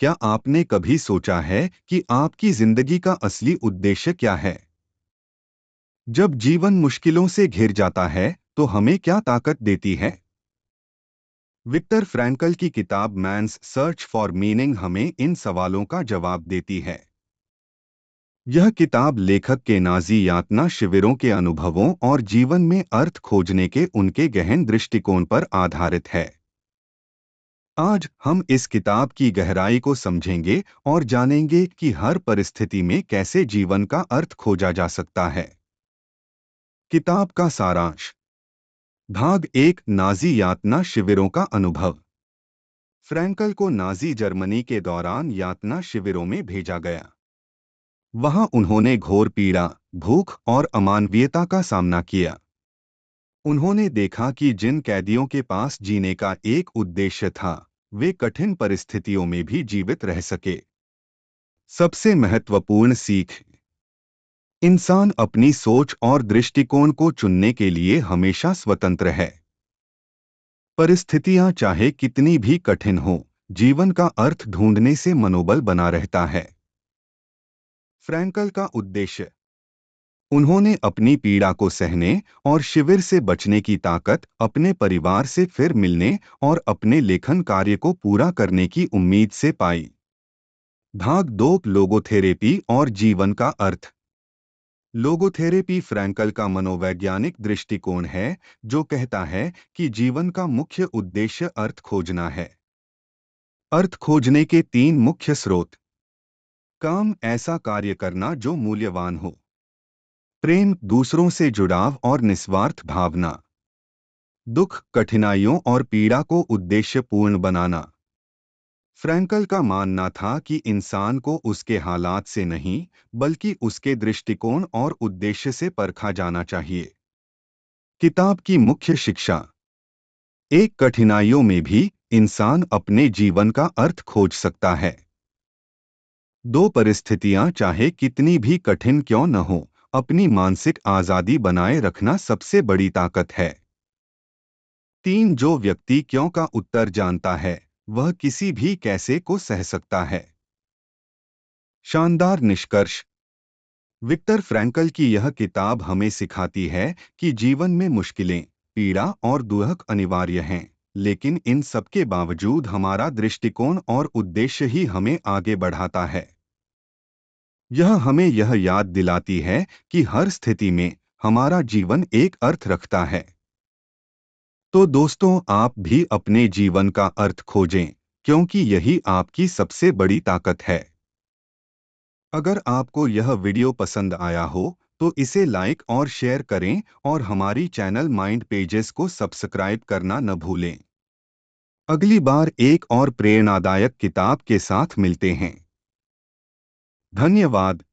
क्या आपने कभी सोचा है कि आपकी जिंदगी का असली उद्देश्य क्या है? जब जीवन मुश्किलों से घिर जाता है, तो हमें क्या ताकत देती है? विक्टर फ्रैंकल की किताब मैन्स सर्च फॉर मीनिंग हमें इन सवालों का जवाब देती है। यह किताब लेखक के नाजी यातना शिविरों के अनुभवों और जीवन में अर्थ खोजने के उनके गहन दृष्टिकोण पर आधारित है। आज हम इस किताब की गहराई को समझेंगे और जानेंगे कि हर परिस्थिति में कैसे जीवन का अर्थ खोजा जा सकता है। किताब का सारांश। भाग एक, नाजी यातना शिविरों का अनुभव। फ्रैंकल को नाजी जर्मनी के दौरान यातना शिविरों में भेजा गया। वहां उन्होंने घोर पीड़ा, भूख और अमानवीयता का सामना किया। उन्होंने देखा कि जिन कैदियों के पास जीने का एक उद्देश्य था, वे कठिन परिस्थितियों में भी जीवित रह सके। सबसे महत्वपूर्ण सीख। इंसान अपनी सोच और दृष्टिकोण को चुनने के लिए हमेशा स्वतंत्र है। परिस्थितियां चाहे कितनी भी कठिन हो, जीवन का अर्थ ढूंढने से मनोबल बना रहता है। फ्रैंकल का उद्देश्य। उन्होंने अपनी पीड़ा को सहने और शिविर से बचने की ताकत अपने परिवार से फिर मिलने और अपने लेखन कार्य को पूरा करने की उम्मीद से पाई। भाग दो, लोगोथेरेपी और जीवन का अर्थ। लोगोथेरेपी फ्रैंकल का मनोवैज्ञानिक दृष्टिकोण है, जो कहता है कि जीवन का मुख्य उद्देश्य अर्थ खोजना है। अर्थ खोजने के तीन मुख्य स्रोत। काम, ऐसा कार्य करना जो मूल्यवान हो। प्रेम, दूसरों से जुड़ाव और निस्वार्थ भावना। दुख, कठिनाइयों और पीड़ा को उद्देश्यपूर्ण बनाना। फ्रैंकल का मानना था कि इंसान को उसके हालात से नहीं, बल्कि उसके दृष्टिकोण और उद्देश्य से परखा जाना चाहिए। किताब की मुख्य शिक्षा। एक, कठिनाइयों में भी इंसान अपने जीवन का अर्थ खोज सकता है। दो, परिस्थितियां चाहे कितनी भी कठिन क्यों न हो, अपनी मानसिक आजादी बनाए रखना सबसे बड़ी ताकत है। तीन, जो व्यक्ति क्यों का उत्तर जानता है, वह किसी भी कैसे को सह सकता है। शानदार निष्कर्ष। विक्टर फ्रैंकल की यह किताब हमें सिखाती है कि जीवन में मुश्किलें, पीड़ा और दुख अनिवार्य हैं, लेकिन इन सब के बावजूद हमारा दृष्टिकोण और उद्देश्य ही हमें आगे बढ़ाता है। यह हमें यह याद दिलाती है कि हर स्थिति में हमारा जीवन एक अर्थ रखता है। तो दोस्तों, आप भी अपने जीवन का अर्थ खोजें, क्योंकि यही आपकी सबसे बड़ी ताकत है। अगर आपको यह वीडियो पसंद आया हो, तो इसे लाइक और शेयर करें और हमारी चैनल माइंड पेजेस को सब्सक्राइब करना न भूलें। अगली बार एक और प्रेरणादायक किताब के साथ मिलते हैं। धन्यवाद।